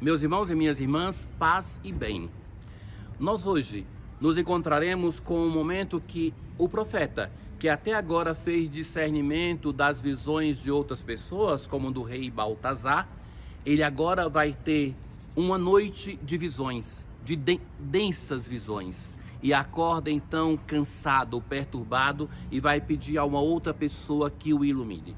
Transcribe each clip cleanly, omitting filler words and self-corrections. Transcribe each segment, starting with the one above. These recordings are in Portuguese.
Meus irmãos e minhas irmãs, paz e bem. Nós hoje nos encontraremos com um momento que o profeta, que até agora fez discernimento das visões de outras pessoas, como do rei Baltazar, ele agora vai ter uma noite de visões, de densas visões. E acorda então cansado, perturbado, e vai pedir a uma outra pessoa que o ilumine.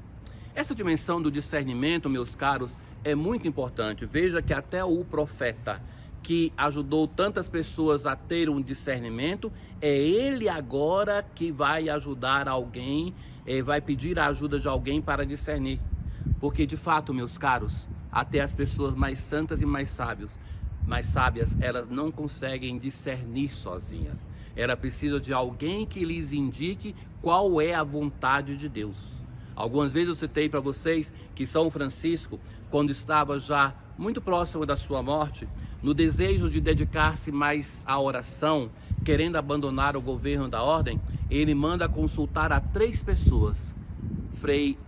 Essa dimensão do discernimento, meus caros, é muito importante. Veja que até o profeta que ajudou tantas pessoas a ter um discernimento, é ele agora que vai ajudar alguém, vai pedir a ajuda de alguém para discernir. Porque de fato, meus caros, até as pessoas mais santas e mais sábias, elas não conseguem discernir sozinhas. Ela precisa de alguém que lhes indique qual é a vontade de Deus. Algumas vezes eu citei para vocês que São Francisco, quando estava já muito próximo da sua morte, no desejo de dedicar-se mais à oração, querendo abandonar o governo da ordem, ele manda consultar a 3 pessoas, Frei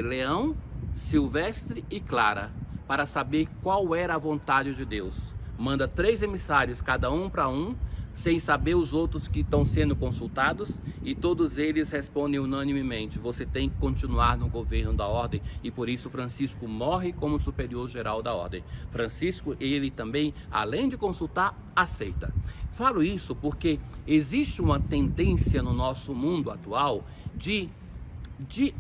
Leão, Silvestre e Clara, para saber qual era a vontade de Deus. Manda 3 emissários, cada um para um, sem saber os outros que estão sendo consultados, e todos eles respondem unanimemente: você tem que continuar no governo da ordem. E por isso Francisco morre como superior geral da ordem. Francisco, ele também, além de consultar, aceita. Falo isso porque existe uma tendência no nosso mundo atual de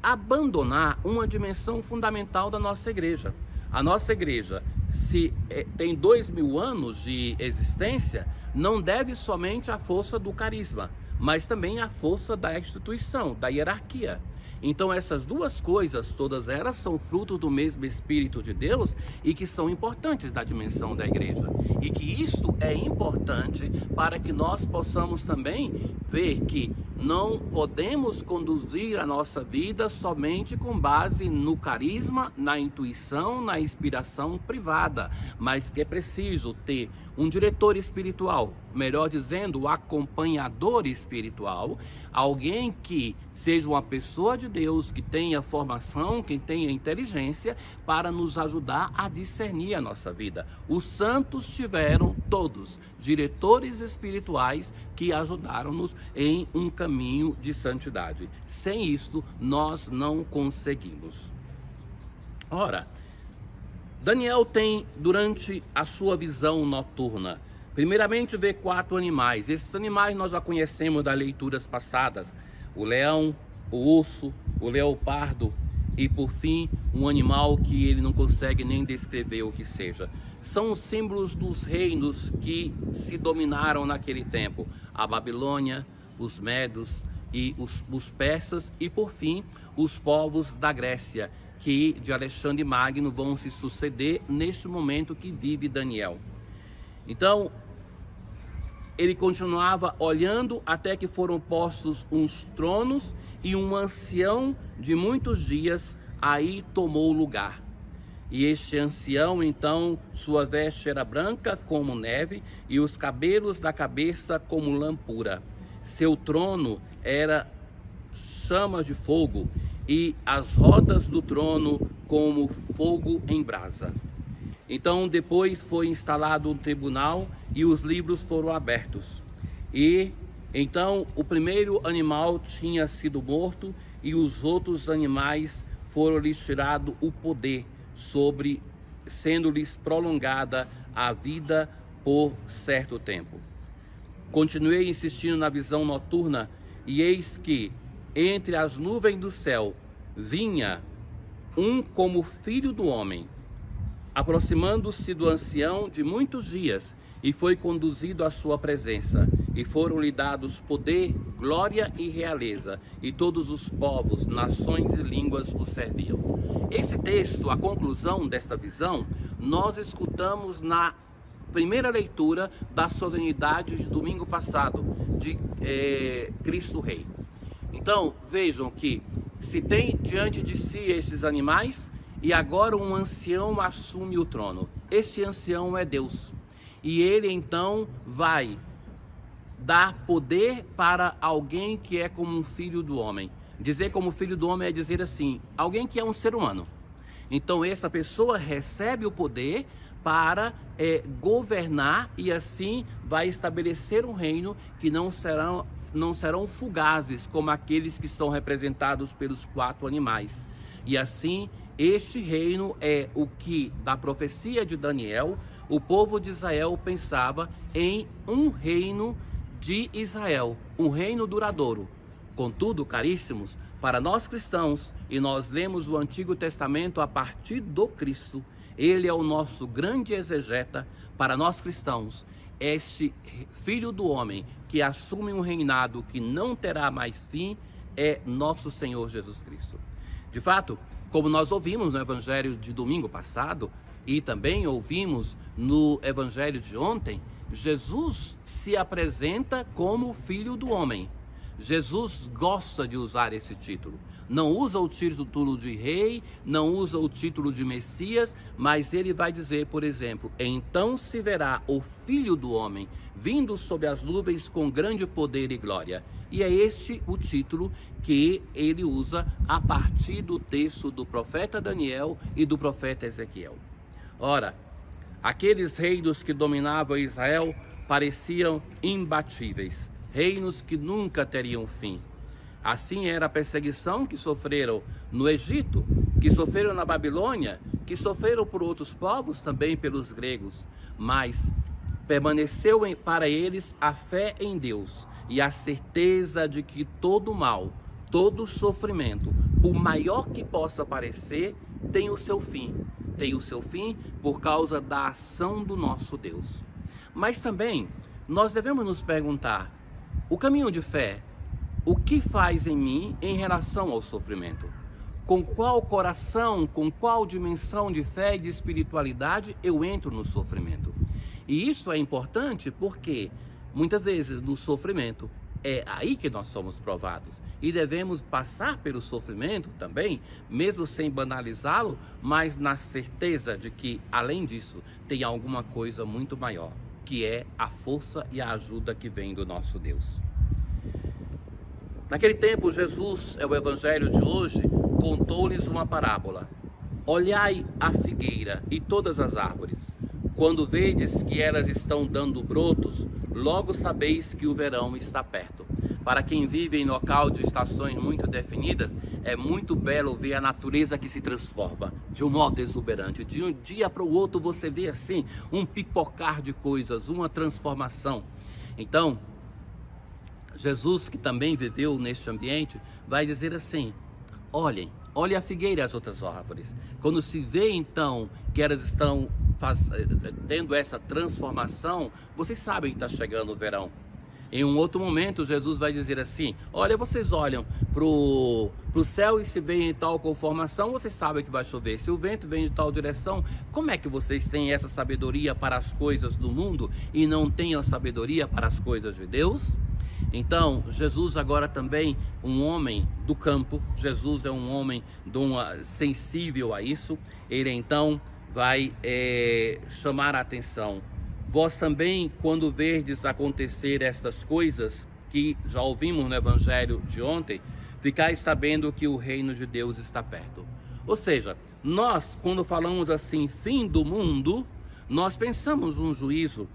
abandonar uma dimensão fundamental da nossa igreja. A nossa igreja, se tem 2000 anos de existência, não deve somente à força do carisma, mas também à força da instituição, da hierarquia. Então essas duas coisas, todas elas são frutos do mesmo Espírito de Deus e que são importantes da dimensão da igreja. E que isso é importante para que nós possamos também ver que não podemos conduzir a nossa vida somente com base no carisma, na intuição, na inspiração privada, mas que é preciso ter um diretor espiritual, melhor dizendo, o acompanhador espiritual, alguém que seja uma pessoa de Deus, que tenha formação, que tenha inteligência, para nos ajudar a discernir a nossa vida. Os santos tiveram todos diretores espirituais que ajudaram-nos em um caminho de santidade. Sem isto, nós não conseguimos. Ora, Daniel tem, durante a sua visão noturna, primeiramente vê 4 animais. Esses animais nós já conhecemos das leituras passadas: o leão, o urso, o leopardo e, por fim, um animal que ele não consegue nem descrever o que seja. São os símbolos dos reinos que se dominaram naquele tempo: a Babilônia, os medos e os persas e, por fim, os povos da Grécia, que de Alexandre Magno vão se suceder neste momento que vive Daniel. Então, ele continuava olhando até que foram postos uns tronos e um ancião de muitos dias aí tomou lugar. E este ancião, então, sua veste era branca como neve e os cabelos da cabeça como lã pura. Seu trono era chamas de fogo e as rodas do trono como fogo em brasa. Então depois foi instalado um tribunal e os livros foram abertos. E então o primeiro animal tinha sido morto e os outros animais foram-lhes tirado o poder sobre, sendo-lhes prolongada a vida por certo tempo. Continuei insistindo na visão noturna e eis que entre as nuvens do céu vinha um como filho do homem, aproximando-se do ancião de muitos dias, e foi conduzido à sua presença, e foram-lhe dados poder, glória e realeza, e todos os povos, nações e línguas o serviam. Esse texto, a conclusão desta visão, nós escutamos na primeira leitura da solenidade de domingo passado, de Cristo Rei. Então, vejam que se tem diante de si esses animais, e agora um ancião assume o trono. Esse ancião é Deus. E ele então vai dar poder para alguém que é como um filho do homem. Dizer como filho do homem é dizer assim, alguém que é um ser humano. Então essa pessoa recebe o poder para governar, e assim vai estabelecer um reino que não serão fugazes como aqueles que são representados pelos 4 animais. E assim, este reino é o que, da profecia de Daniel, o povo de Israel pensava em um reino de Israel, um reino duradouro. Contudo, caríssimos, para nós cristãos, e nós lemos o Antigo Testamento a partir do Cristo, ele é o nosso grande exegeta. Para nós cristãos, este Filho do Homem que assume um reinado que não terá mais fim é nosso Senhor Jesus Cristo. De fato, como nós ouvimos no Evangelho de domingo passado e também ouvimos no Evangelho de ontem, Jesus se apresenta como Filho do Homem. Jesus gosta de usar esse título. Não usa o título de rei, não usa o título de Messias, mas ele vai dizer, por exemplo, então se verá o Filho do Homem vindo sob as nuvens com grande poder e glória. E é este o título que ele usa a partir do texto do profeta Daniel e do profeta Ezequiel. Ora, aqueles reinos que dominavam Israel pareciam imbatíveis, reinos que nunca teriam fim. Assim era a perseguição que sofreram no Egito, que sofreram na Babilônia, que sofreram por outros povos, também pelos gregos. Mas permaneceu para eles a fé em Deus e a certeza de que todo mal, todo sofrimento, por maior que possa parecer, tem o seu fim. Tem o seu fim por causa da ação do nosso Deus. Mas também nós devemos nos perguntar: o caminho de fé, o que faz em mim em relação ao sofrimento? Com qual coração, com qual dimensão de fé e de espiritualidade eu entro no sofrimento? E isso é importante porque muitas vezes no sofrimento é aí que nós somos provados. E devemos passar pelo sofrimento também, mesmo sem banalizá-lo, mas na certeza de que, além disso, tem alguma coisa muito maior, que é a força e a ajuda que vem do nosso Deus. Naquele tempo, Jesus, é o evangelho de hoje, contou-lhes uma parábola. Olhai a figueira e todas as árvores. Quando vedes que elas estão dando brotos, logo sabeis que o verão está perto. Para quem vive em local de estações muito definidas, é muito belo ver a natureza que se transforma de um modo exuberante. De um dia para o outro você vê assim um pipocar de coisas, uma transformação. Então, Jesus, que também viveu neste ambiente, vai dizer assim: olhem a figueira e as outras árvores. Quando se vê então que elas estão tendo essa transformação, vocês sabem que está chegando o verão. Em um outro momento, Jesus vai dizer assim: olha, vocês olham para o céu e se veem em tal conformação, vocês sabem que vai chover. Se o vento vem de tal direção, como é que vocês têm essa sabedoria para as coisas do mundo e não têm a sabedoria para as coisas de Deus? Então, Jesus agora também, um homem do campo, Jesus é um homem sensível a isso. Ele então vai chamar a atenção. Vós também, quando verdes acontecer estas coisas, que já ouvimos no evangelho de ontem, ficais sabendo que o reino de Deus está perto. Ou seja, nós, quando falamos assim, fim do mundo, nós pensamos um juízo.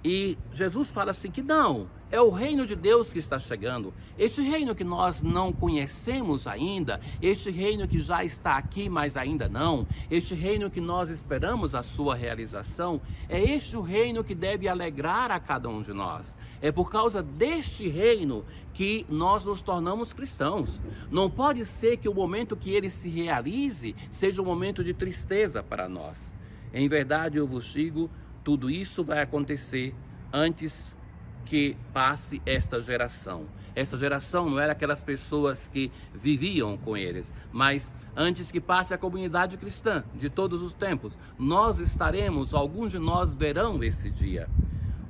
E Jesus fala assim que não, é o reino de Deus que está chegando. Este reino que nós não conhecemos ainda, este reino que já está aqui, mas ainda não, este reino que nós esperamos a sua realização, é este o reino que deve alegrar a cada um de nós. É por causa deste reino que nós nos tornamos cristãos. Não pode ser que o momento que ele se realize seja um momento de tristeza para nós. Em verdade, eu vos digo, tudo isso vai acontecer antes que passe esta geração. Essa geração não era aquelas pessoas que viviam com eles, mas antes que passe a comunidade cristã de todos os tempos. Nós estaremos, alguns de nós verão esse dia.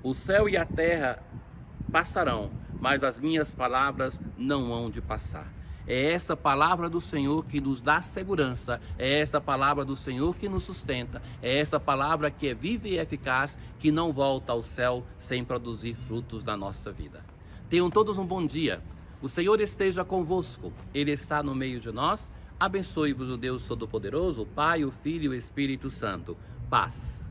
O céu e a terra passarão, mas as minhas palavras não hão de passar. É essa palavra do Senhor que nos dá segurança, é essa palavra do Senhor que nos sustenta, é essa palavra que é viva e eficaz, que não volta ao céu sem produzir frutos na nossa vida. Tenham todos um bom dia, o Senhor esteja convosco, Ele está no meio de nós, abençoe-vos o Deus Todo-Poderoso, o Pai, o Filho e o Espírito Santo. Paz.